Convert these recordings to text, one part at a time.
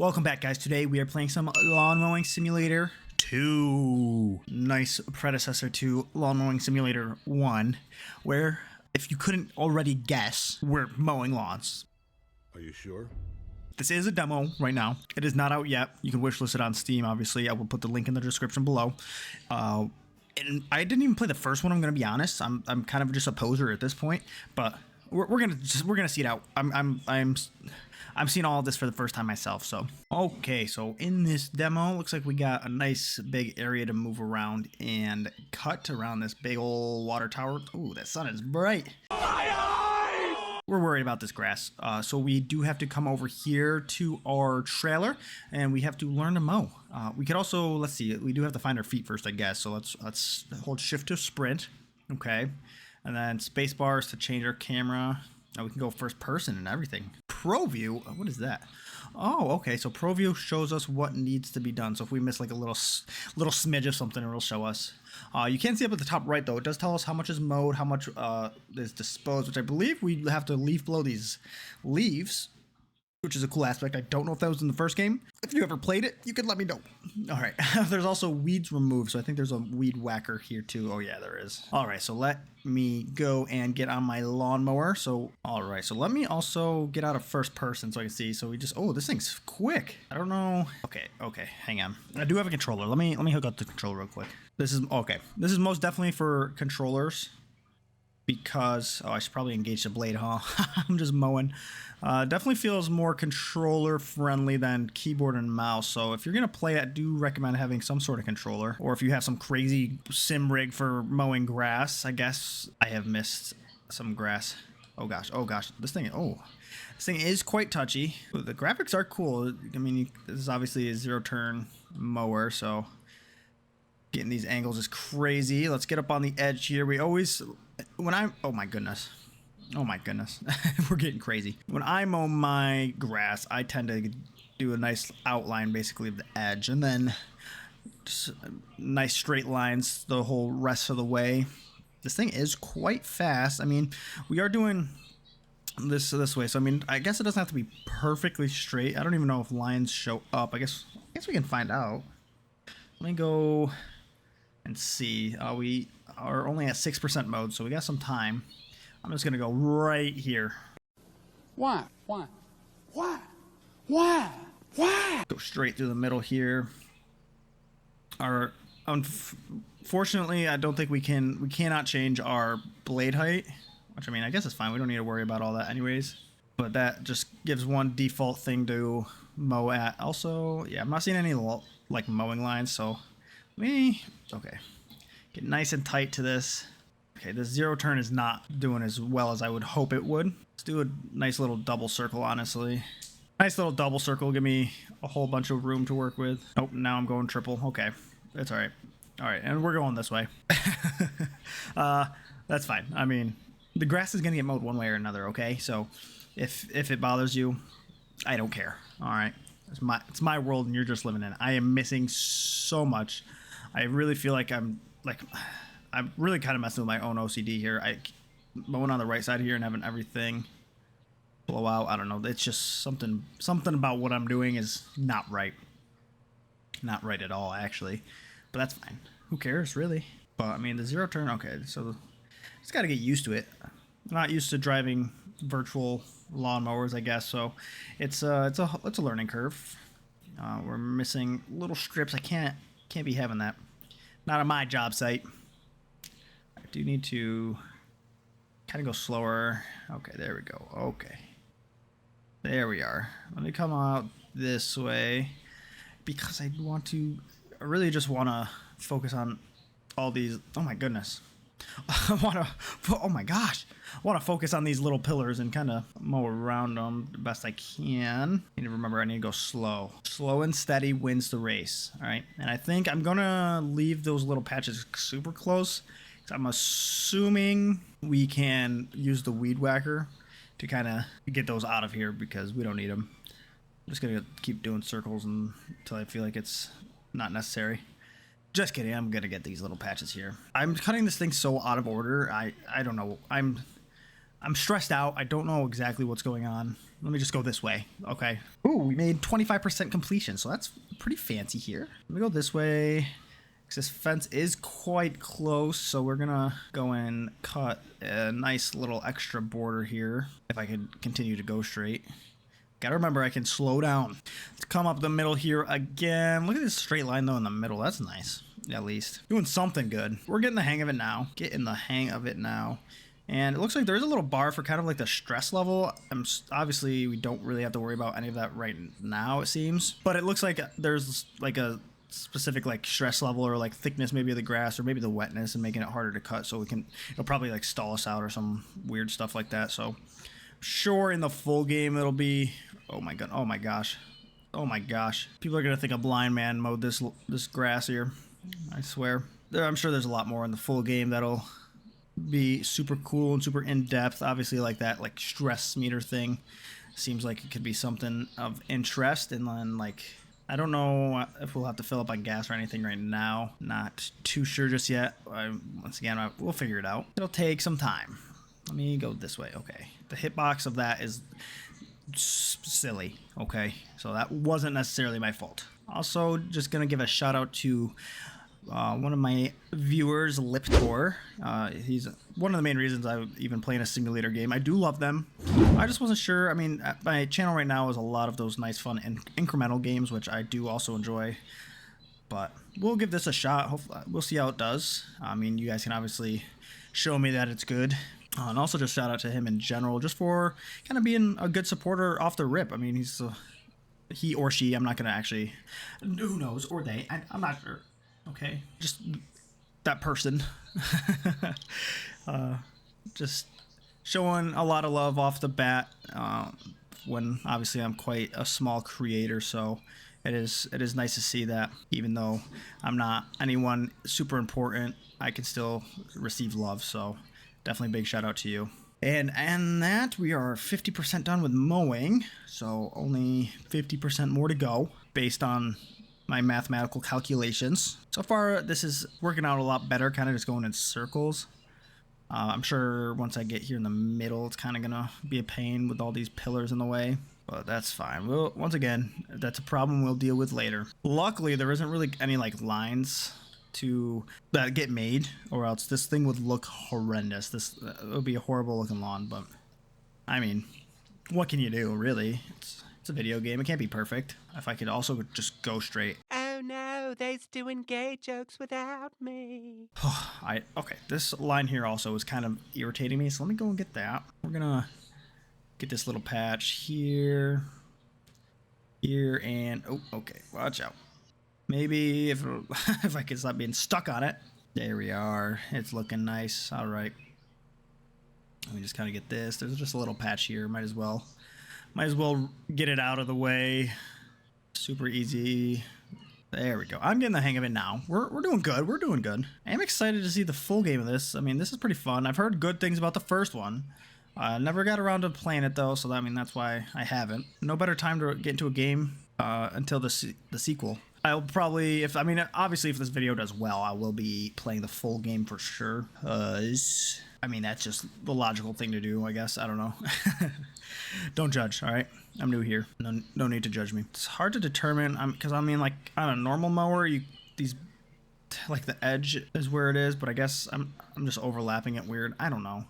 Welcome back, guys. Today we are playing some Lawn Mowing Simulator 2. Nice predecessor to Lawn Mowing Simulator 1, where, if you couldn't already guess, we're mowing lawns. Are you sure? This is a demo right now. It is not out yet. You can wishlist it on Steam, obviously. I will put the link in the description below. And I didn't even play the first one, I'm going to be honest. I'm kind of just a poser at this point, but we're gonna see it out. I'm seeing all of this for the first time myself, so. Okay, so in this demo, looks like we got a nice big area to move around and cut around this big old water tower. Ooh, that sun is bright. We're worried about this grass. So we do have to come over here to our trailer and we have to learn to mow. We could also, let's see, we do have to find our feet first, I guess. So let's hold shift to sprint. Okay. And then space bars to change our camera. Now we can go first person and everything. Pro view, what is that? Oh, okay. So pro view shows us what needs to be done. So if we miss like a little smidge of something, it'll show us. You can't see up at the top right though. It does tell us how much is mowed, how much is disposed, which I believe we have to leave below these leaves, which is a cool aspect. I don't know if that was in the first game. If you ever played it, you could let me know. All right. There's also weeds removed, so I think there's a weed whacker here too. Oh yeah, there is. All right, so let me go and get on my lawnmower. So, all right, so let me also get out of first person so I can see. So we just, oh, this thing's quick. I don't know. Okay, hang on. I do have a controller. Let me hook up the controller real quick. This is, okay. This is most definitely for controllers. Because, oh, I should probably engage the blade, huh? I'm just mowing. Definitely feels more controller friendly than keyboard and mouse. So if you're going to play it, I do recommend having some sort of controller. Or if you have some crazy sim rig for mowing grass, I guess I have missed some grass. Oh gosh, this thing is quite touchy. The graphics are cool. I mean, this is obviously a zero turn mower, so getting these angles is crazy. Let's get up on the edge here. We always, oh my goodness, we're getting crazy. When I mow my grass, I tend to do a nice outline basically of the edge, and then just nice straight lines the whole rest of the way. This thing is quite fast. I mean, we are doing this way, so I mean, I guess it doesn't have to be perfectly straight. I don't even know if lines show up. I guess we can find out. Let me go and see. We are only at 6% mode, so we got some time. I'm just gonna go right here. Why? Go straight through the middle here. Unfortunately, I don't think we cannot change our blade height, which I mean, I guess it's fine. We don't need to worry about all that anyways. But that just gives one default thing to mow at. Also, yeah, I'm not seeing any like mowing lines, so okay, get nice and tight to this. Okay, this zero turn is not doing as well as I would hope it would. Let's do a nice little double circle, honestly. Nice little double circle, give me a whole bunch of room to work with. Oh, now I'm going triple. Okay, that's all right. All right, and we're going this way. That's fine. I mean, the grass is gonna get mowed one way or another, okay? So if it bothers you, I don't care. All right, it's my world and you're just living in it. I am missing so much. I really feel like I'm really kind of messing with my own OCD here. I mowing on the right side here and having everything blow out. I don't know. It's just something about what I'm doing is not right. Not right at all, actually. But that's fine. Who cares, really? But I mean, the zero turn. Okay, so just got to get used to it. I'm not used to driving virtual lawnmowers, I guess. So it's a learning curve. We're missing little strips. I can't be having that. Not on my job site. I do need to kind of go slower. Okay, there we go. Okay. There we are. Let me come out this way because I really just want to focus on all these. Oh my goodness. Oh my gosh. I want to focus on these little pillars and kind of mow around them the best I can. I need to remember I need to go slow. Slow and steady wins the race. All right. And I think I'm going to leave those little patches super close. I'm assuming we can use the weed whacker to kind of get those out of here because we don't need them. I'm just going to keep doing circles until I feel like it's not necessary. Just kidding. I'm going to get these little patches here. I'm cutting this thing so out of order. I don't know. I'm stressed out. I don't know exactly what's going on. Let me just go this way. Okay. Ooh, we made 25% completion, so that's pretty fancy here. Let me go this way. This fence is quite close, so we're gonna go and cut a nice little extra border here. If I could continue to go straight. Gotta remember, I can slow down. Let's come up the middle here again. Look at this straight line though in the middle. That's nice, at least. Doing something good. We're getting the hang of it now. Getting the hang of it now. And it looks like there is a little bar for kind of like the stress level. Obviously, we don't really have to worry about any of that right now, it seems. But it looks like there's like a specific like stress level or like thickness maybe of the grass or maybe the wetness and making it harder to cut, so it'll probably like stall us out or some weird stuff like that. So sure, in the full game it'll be, oh my god, oh my gosh, oh my gosh, people are gonna think a blind man mowed this grass here. I swear. I'm sure there's a lot more in the full game that'll be super cool and super in-depth. Obviously, like that like stress meter thing seems like it could be something of interest. And then like, I don't know if we'll have to fill up on gas or anything right now. Not too sure just yet. Once again, we'll figure it out. It'll take some time. Let me go this way. Okay. The hitbox of that is silly. Okay. So that wasn't necessarily my fault. Also, just going to give a shout out to one of my viewers, Liptor. He's one of the main reasons I'm even playing a simulator game. I do love them. I just wasn't sure. I mean, my channel right now is a lot of those nice, fun, and incremental games, which I do also enjoy. But we'll give this a shot. Hopefully, we'll see how it does. I mean, you guys can obviously show me that it's good. And also just shout out to him in general, just for kind of being a good supporter off the rip. I mean, he or she, I'm not going to actually, who knows, or they, I'm not sure. Okay, just that person. Just showing a lot of love off the bat, when obviously I'm quite a small creator, so it is nice to see that even though I'm not anyone super important, I can still receive love. So definitely big shout out to you. And that we are 50% done with mowing, so only 50% more to go based on my mathematical calculations. So far, this is working out a lot better, kind of just going in circles. I'm sure once I get here in the middle, it's kind of gonna be a pain with all these pillars in the way, but that's fine. Once again, that's a problem we'll deal with later. Luckily, there isn't really any like lines that get made, or else this thing would look horrendous. This would be a horrible looking lawn, but I mean, what can you do, really? It's a video game. It can't be perfect. If I could also just go straight. Oh no, they's doing gay jokes without me. Okay, this line here also is kind of irritating me, so let me go and get that. We're gonna get this little patch here, and oh, okay, watch out. Maybe if if I could stop being stuck on it. There we are. It's looking nice. All right. Let me just kind of get this. There's just a little patch here. Might as well get it out of the way. Super easy. There we go. I'm getting the hang of it now. We're doing good. We're doing good. I am excited to see the full game of this. I mean, this is pretty fun. I've heard good things about the first one. Never got around to playing it though, so that's why I haven't. No better time to get into a game until the sequel. I'll probably, obviously if this video does well, I will be playing the full game for sure. I mean, that's just the logical thing to do, I guess. I don't know. Don't judge, all right? I'm new here. No need to judge me. It's hard to determine, because like on a normal mower, like the edge is where it is, but I guess I'm just overlapping it weird. I don't know.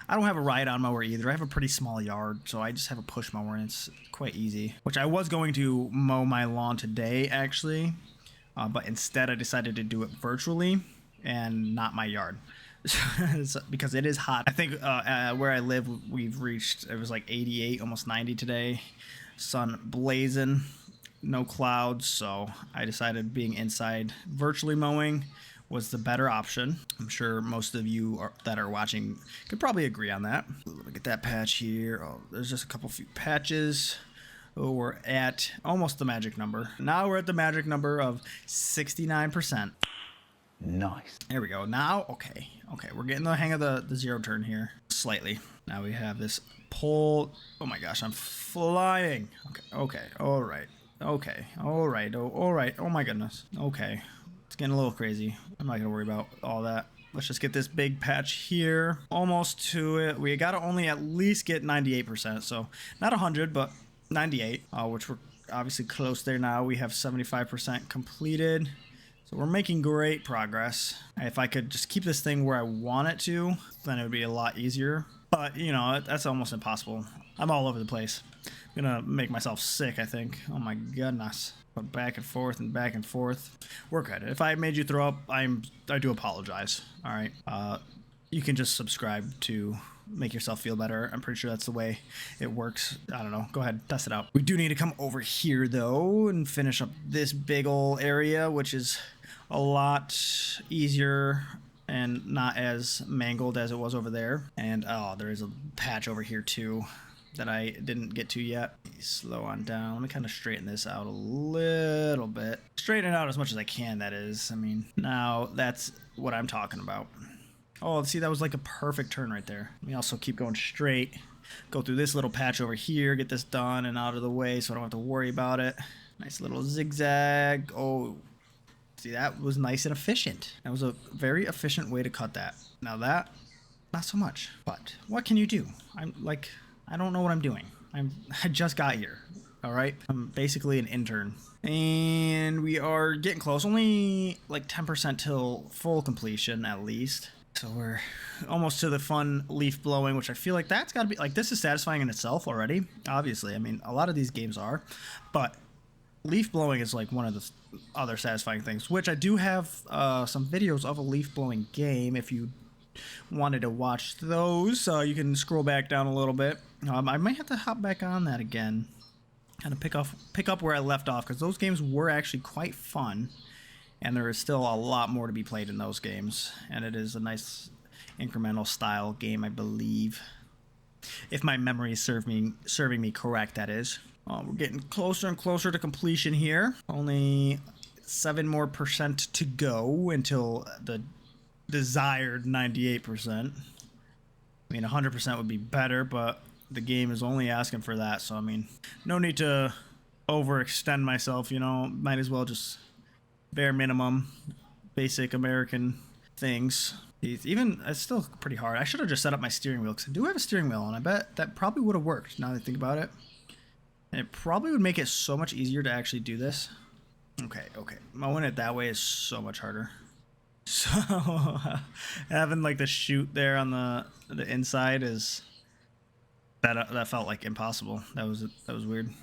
I don't have a ride-on mower either. I have a pretty small yard, so I just have a push mower, and it's quite easy. Which I was going to mow my lawn today, actually, but instead I decided to do it virtually and not my yard. Because it is hot. I think where I live, we've reached, it was like 88, almost 90 today. Sun blazing, no clouds, so I decided being inside virtually mowing was the better option. I'm sure most of you that are watching could probably agree on that. Look at that patch here. Oh, there's just a few patches. Oh, we're at almost the magic number. Now we're at the magic number of 69%. Nice. There we go. Now, okay, we're getting the hang of the zero turn here slightly. Now we have this pull. Oh my gosh, I'm flying. Okay, all right. All right. Oh my goodness. Okay. It's getting a little crazy. I'm not gonna worry about all that. Let's just get this big patch here. Almost to it. We got to only at least get 98%. So not 100, but 98, which we're obviously close there now. We have 75% completed. So we're making great progress. If I could just keep this thing where I want it to, then it would be a lot easier. But, you know, that's almost impossible. I'm all over the place. I'm gonna make myself sick, I think. Oh my goodness. But back and forth and back and forth. We're good. If I made you throw up, I do apologize. All right. You can just subscribe to make yourself feel better. I'm pretty sure that's the way it works. I don't know. Go ahead, test it out. We do need to come over here though and finish up this big ol' area, which is a lot easier and not as mangled as it was over there. And oh, there is a patch over here too that I didn't get to yet. Slow on down. Let me kind of straighten this out a little bit. Straighten it out as much as I can, that is. I mean, now that's what I'm talking about. Oh, see, that was like a perfect turn right there. Let me also keep going straight. Go through this little patch over here, get this done and out of the way so I don't have to worry about it. Nice little zigzag. Oh, see, that was nice and efficient. That was a very efficient way to cut that. Now that, not so much. But what can you do? I don't know what I'm doing. I just got here. All right. I'm basically an intern. And we are getting close. Only like 10% till full completion at least. So we're almost to the fun leaf blowing, which I feel like that's got to be like, this is satisfying in itself already. Obviously. I mean, a lot of these games are, but leaf blowing is like one of the other satisfying things, which I do have some videos of a leaf blowing game. If you wanted to watch those, you can scroll back down a little bit. I might have to hop back on that again, kind of pick up where I left off, because those games were actually quite fun, and there is still a lot more to be played in those games, and it is a nice incremental style game, I believe, if my memory is serving me correct, that is. We're getting closer and closer to completion here. Only 7% more to go until the desired 98%. I mean, 100% would be better, but the game is only asking for that, so I mean, no need to overextend myself, you know. Might as well just bare minimum basic American things. It's still pretty hard. I should have just set up my steering wheel, because I do have a steering wheel, and I bet that probably would have worked now that I think about it. And it probably would make it so much easier to actually do this. Okay. Mowing it that way is so much harder. So having like the chute there on the inside is that felt like impossible. That was weird.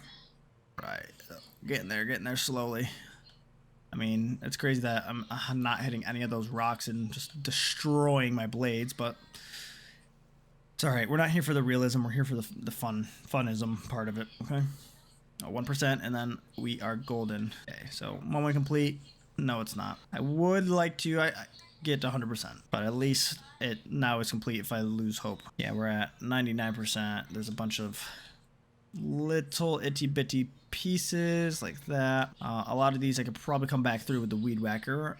Right, getting there slowly. I mean, it's crazy that I'm not hitting any of those rocks and just destroying my blades, but it's all right. We're not here for the realism. We're here for the funism part of it. Okay. 1%, and then we are golden. Okay, so mowing complete. No, it's not. I would like to get to 100%, but at least it now is complete if I lose hope. Yeah, we're at 99%. There's a bunch of little itty bitty pieces like that. A lot of these I could probably come back through with the weed whacker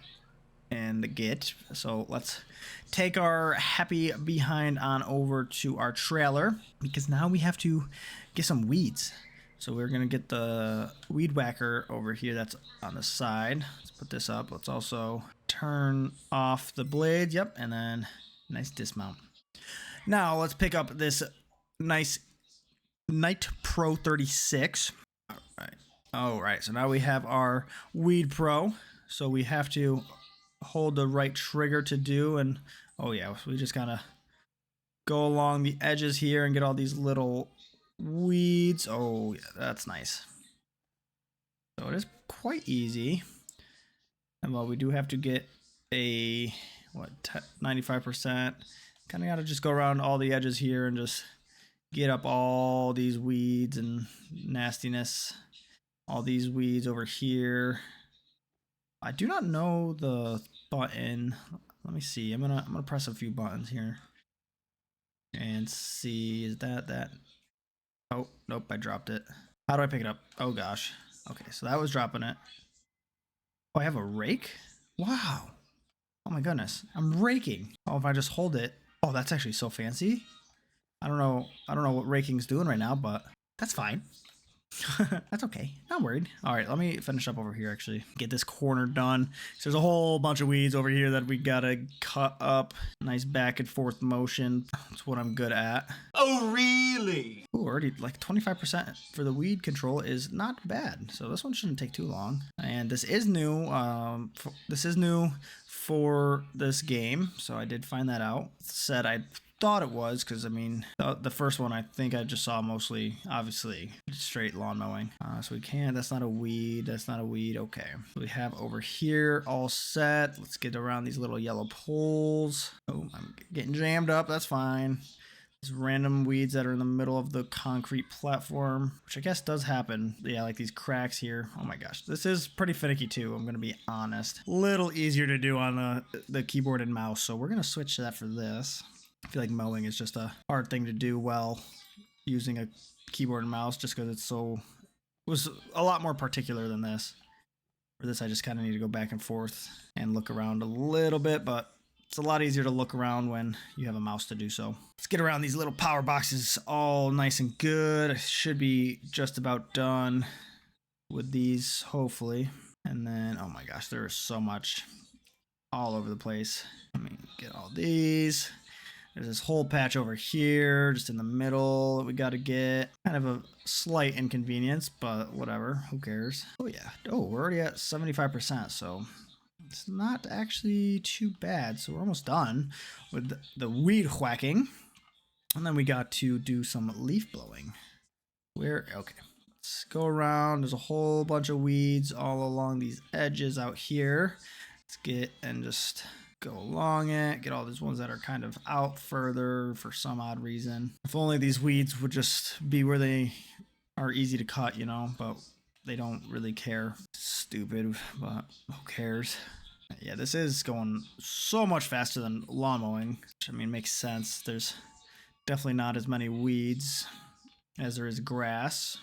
and the git. So let's take our happy behind on over to our trailer, because now we have to get some weeds. So we're going to get the weed whacker over here that's on the side. Let's put this up. Let's also turn off the blades. Yep, and then nice dismount. Now let's pick up this nice Night Pro 36. All right, so now we have our Weed Pro. So we have to hold the right trigger to do, and oh yeah, we just kind of go along the edges here and get all these little weeds. Oh yeah, that's nice. So it is quite easy. And while we do have to get a 95%, kind of got to just go around all the edges here and just get up all these weeds and nastiness. All these weeds over here. I do not know the button. Let me see. I'm gonna press a few buttons here and see. Is that? Oh nope, I dropped it. How do I pick it up? Oh gosh. Okay, so that was dropping it. Oh, I have a rake? Wow. Oh my goodness, I'm raking. Oh, if I just hold it. Oh, that's actually so fancy. I don't know what raking's doing right now, but that's fine. That's okay. Not worried. All right, let me finish up over here, actually. Get this corner done. So there's a whole bunch of weeds over here that we gotta cut up. Nice back and forth motion. That's what I'm good at. Oh, really? Ooh, already like 25% for the weed control is not bad. So this one shouldn't take too long. And this is new. This is new for this game. So I did find that out. Said I thought it was, because I mean the first one I think I just saw mostly obviously straight lawn mowing. So we can't, that's not a weed, okay. So we have over here all set. Let's get around these little yellow poles. Oh, I'm getting jammed up, that's fine. These random weeds that are in the middle of the concrete platform, which I guess does happen. Yeah, like these cracks here. Oh my gosh, this is pretty finicky too, I'm gonna be honest. Little easier to do on the keyboard and mouse, so we're gonna switch to that for this. I feel like mowing is just a hard thing to do well using a keyboard and mouse, just because it was a lot more particular than this. For this, I just kind of need to go back and forth and look around a little bit, but it's a lot easier to look around when you have a mouse to do so. Let's get around these little power boxes all nice and good. I should be just about done with these, hopefully. And then, oh my gosh, there is so much all over the place. Let me get all these. There's this whole patch over here, just in the middle, that we gotta get. Kind of a slight inconvenience, but whatever, who cares? Oh yeah, oh, we're already at 75%, so it's not actually too bad. So we're almost done with the weed whacking. And then we got to do some leaf blowing. Okay, let's go around. There's a whole bunch of weeds all along these edges out here. Let's get and just go along it, get all these ones that are kind of out further for some odd reason. If only these weeds would just be where they are easy to cut, you know, but they don't really care. Stupid, but who cares? Yeah, this is going so much faster than lawn mowing, which I mean makes sense. There's definitely not as many weeds as there is grass.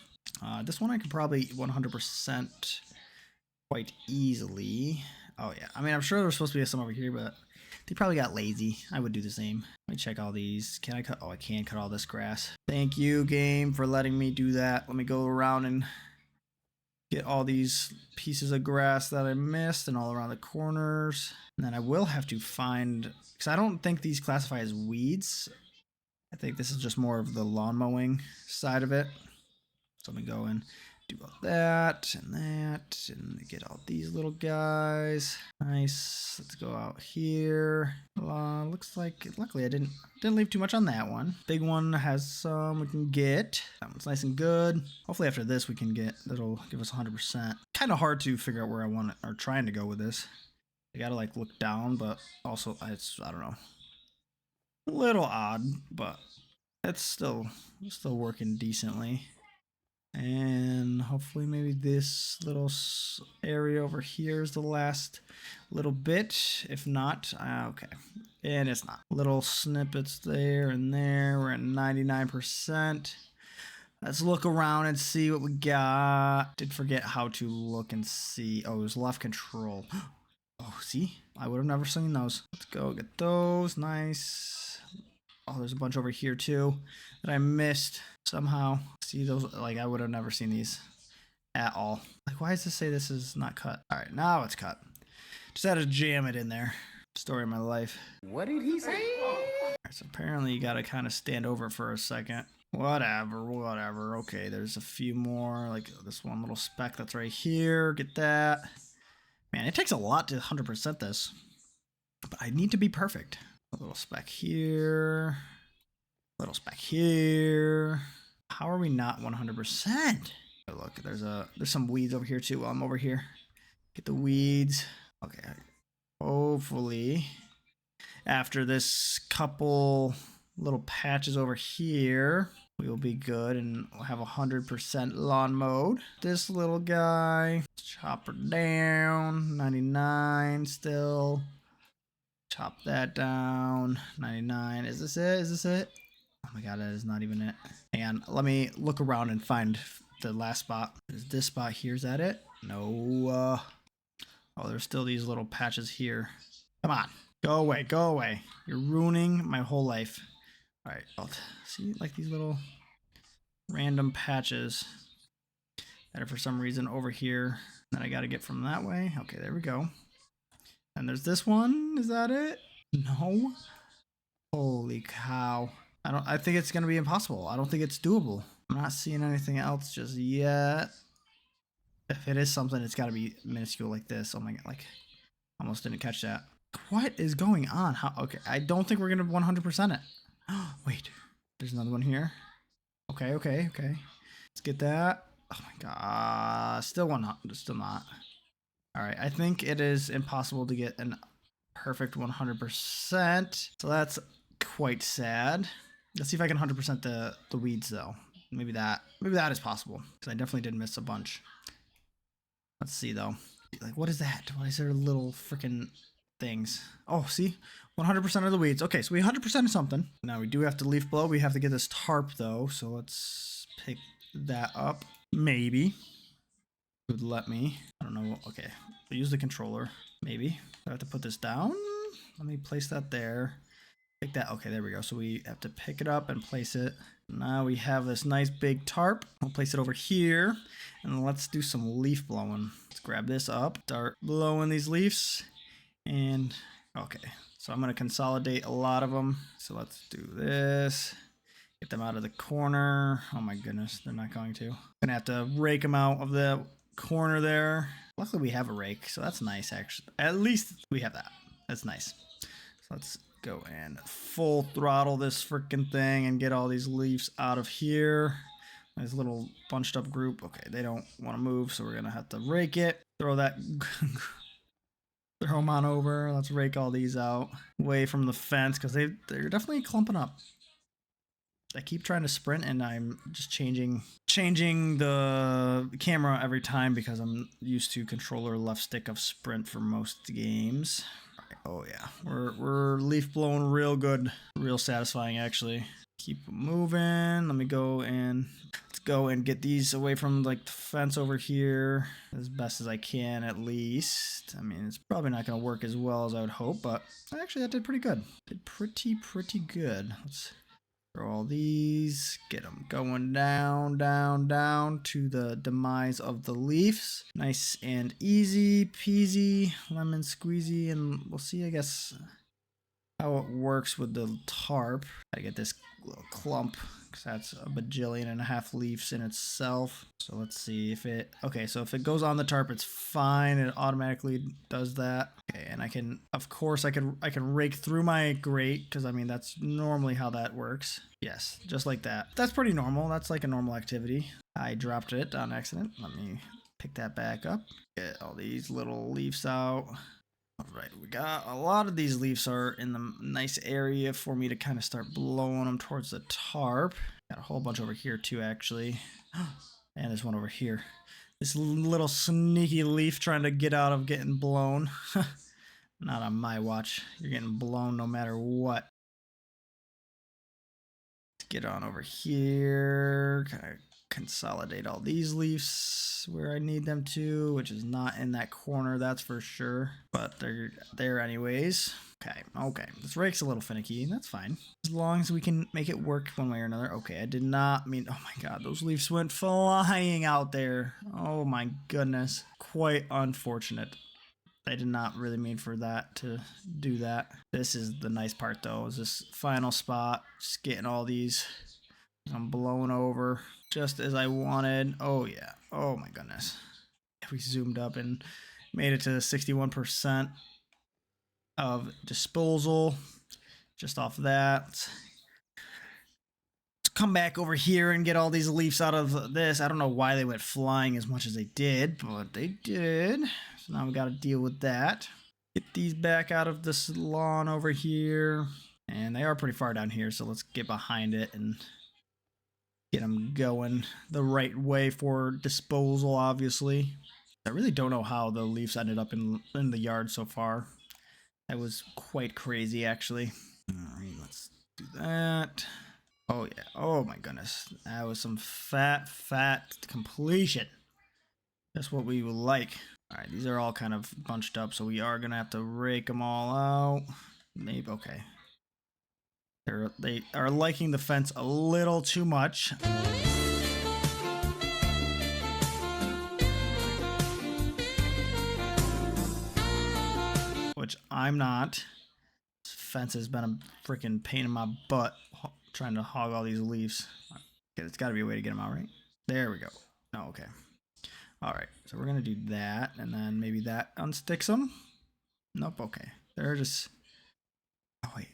This one I could probably 100% quite easily. Oh yeah, I mean, I'm sure there's supposed to be some over here, but they probably got lazy. I would do the same. Let me check all these. Can I cut? Oh, I can cut all this grass. Thank you, game, for letting me do that. Let me go around and get all these pieces of grass that I missed and all around the corners. And then I will have to find, because I don't think these classify as weeds. I think this is just more of the lawn mowing side of it. So let me go and do all that and get all these little guys. Nice. Let's go out here. Looks like, luckily I didn't leave too much on that one. Big one has some we can get. That one's nice and good. Hopefully after this we can get, that'll give us 100%. Kind of hard to figure out where I want it, or trying to go with this. I gotta like look down, but also I don't know. A little odd, but it's still working decently. And hopefully maybe this little area over here is the last little bit. If not, okay. And it's not. Little snippets there and there. We're at 99%. Let's look around and see what we got. Did forget how to look and see. Oh, it was left control. Oh, see? I would have never seen those. Let's go get those. Nice. Oh, there's a bunch over here too that I missed somehow. See those? Like, I would have never seen these at all. Like, why does this say this is not cut? All right, now it's cut. Just had to jam it in there. Story of my life. What did he say? All right, so apparently you got to kind of stand over for a second. Whatever. Okay, there's a few more. Like this one little speck that's right here. Get that. Man, it takes a lot to 100% this. But I need to be perfect. A little speck here. Little speck here. How are we not 100%? Oh, look, there's some weeds over here too while I'm over here. Get the weeds. Okay. Hopefully, after this couple little patches over here, we will be good and we'll have 100% lawn mowed. This little guy, chop her down. 99 still. Chop that down. 99. Is this it? Oh my god, that is not even it. And let me look around and find the last spot. Is this spot here? Is that it? No. Oh, there's still these little patches here. Come on. Go away. You're ruining my whole life. Alright, see, like these little random patches. That for some reason over here that I got to get from that way. Okay, there we go. And there's this one. Is that it? No. Holy cow. I think it's going to be impossible. I don't think it's doable. I'm not seeing anything else just yet. If it is something, it's got to be minuscule like this. Oh my god, like almost didn't catch that. What is going on? How? Okay, I don't think we're going to 100% it. Wait, there's another one here. Okay. Let's get that. Oh my god, still not. All right, I think it is impossible to get an perfect 100%. So that's quite sad. Let's see if I can 100% the weeds though. Maybe that is possible because I definitely did miss a bunch. Let's see though. Like, what is that? Why is there little freaking things? Oh, see, 100% of the weeds. Okay, so we 100% something. Now we do have to leaf blow. We have to get this tarp though. So let's pick that up. Maybe it would let me. I don't know. Okay, we'll use the controller. Maybe I have to put this down. Let me place that there. Pick that. Okay, there we go. So we have to pick it up and place it. Now we have this nice big tarp. We'll place it over here. And let's do some leaf blowing. Let's grab this up. Start blowing these leaves. And okay. So I'm going to consolidate a lot of them. So let's do this. Get them out of the corner. Oh my goodness. They're not going to. Going to have to rake them out of the corner there. Luckily we have a rake. So that's nice actually. At least we have that. That's nice. So let's go and full throttle this freaking thing and get all these leaves out of here. Nice little bunched up group. Okay, they don't want to move, so we're gonna have to rake it. Throw that, throw them on over. Let's rake all these out away from the fence because they're definitely clumping up. I keep trying to sprint and I'm just changing the camera every time because I'm used to controller left stick of sprint for most games. Oh yeah, we're leaf blowing real good, real satisfying actually. Keep moving. Let me go and let's go and get these away from like the fence over here as best as I can at least. I mean, it's probably not going to work as well as I would hope, but actually that did pretty good. Did pretty good. Let's throw all these, get them going down to the demise of the leaves. Nice and easy peasy, lemon squeezy, and we'll see, I guess, how it works with the tarp. I get this little clump because that's a bajillion and a half leaves in itself. So let's see if it, okay, so if it goes on the tarp, it's fine. It automatically does that. Okay, and I can, of course, I can rake through my grate because I mean, that's normally how that works. Yes, just like that. That's pretty normal. That's like a normal activity. I dropped it on accident. Let me pick that back up. Get all these little leaves out. All right, we got a lot of these leaves are in the nice area for me to kind of start blowing them towards the tarp. Got a whole bunch over here too, actually. And there's one over here. This little sneaky leaf trying to get out of getting blown. Not on my watch. You're getting blown no matter what. Let's get on over here. Kind of consolidate all these leaves where I need them to, which is not in that corner, that's for sure. But they're there anyways. Okay. This rake's a little finicky, and that's fine. As long as we can make it work one way or another. Okay, I did not mean, oh my god, those leaves went flying out there. Oh my goodness. Quite unfortunate. I did not really mean for that to do that. This is the nice part though, is this final spot. Just getting all these. I'm blowing over just as I wanted. Oh yeah. Oh my goodness. We zoomed up and made it to 61% of disposal just off that. Let's come back over here and get all these leaves out of this. I don't know why they went flying as much as they did, but they did. So now we got to deal with that. Get these back out of this lawn over here. And they are pretty far down here, so let's get behind it and get them going the right way for disposal, obviously. I really don't know how the leaves ended up in the yard so far. That was quite crazy, actually. All right, let's do that. Oh, yeah. Oh, my goodness. That was some fat completion. That's what we would like. All right, these are all kind of bunched up, so we are going to have to rake them all out. Maybe, okay. They are liking the fence a little too much. which I'm not. This fence has been a freaking pain in my butt trying to hog all these leaves. Okay, there's got to be a way to get them out, right? There we go. Oh, okay. All right, so we're going to do that, and then maybe that unsticks them. Nope, okay. They're just... Oh, wait.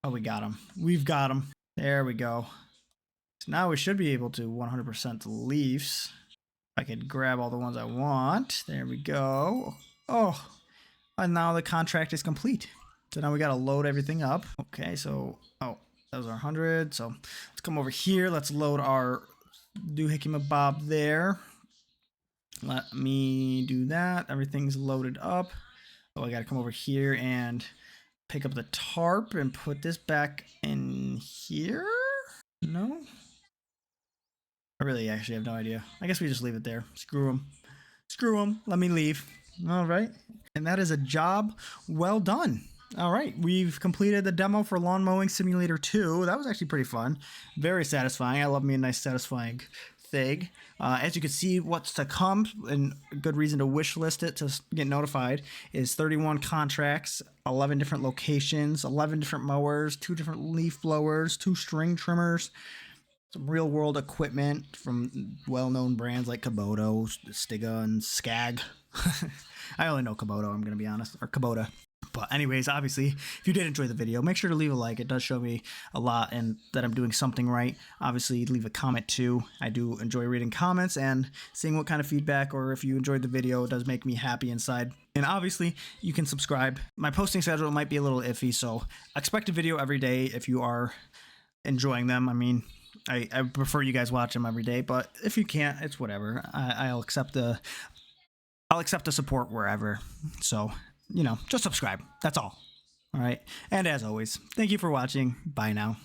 Oh, we got them. We've got them. There we go. So now we should be able to 100% leaves. I could grab all the ones I want. There we go. Oh, and now the contract is complete. So now we got to load everything up. Okay, so, oh, that was our 100. So let's come over here. Let's load our doohickey mabob there. Let me do that. Everything's loaded up. Oh, I got to come over here and pick up the tarp and put this back in here. No? I really actually have no idea. I guess we just leave it there. Screw them. Screw them. Let me leave. All right. And that is a job well done. All right. We've completed the demo for Lawn Mowing Simulator 2. That was actually pretty fun. Very satisfying. I love me a nice satisfying thing. As you can see, what's to come, and a good reason to wish list it to get notified, is 31 contracts, 11 different locations, 11 different mowers, 2 different leaf blowers, 2 string trimmers, some real world equipment from well-known brands like Kubota, Stiga, and Skag. I only know Kubota, I'm going to be honest, or Kubota. But anyways, obviously, if you did enjoy the video, make sure to leave a like. It does show me a lot and that I'm doing something right. Obviously, leave a comment too. I do enjoy reading comments and seeing what kind of feedback, or if you enjoyed the video, it does make me happy inside. And obviously, you can subscribe. My posting schedule might be a little iffy, so expect a video every day if you are enjoying them. I mean, I prefer you guys watch them every day, but if you can't, it's whatever. I'll accept the support wherever. So, you know, just subscribe. That's all. All right. And as always, thank you for watching. Bye now.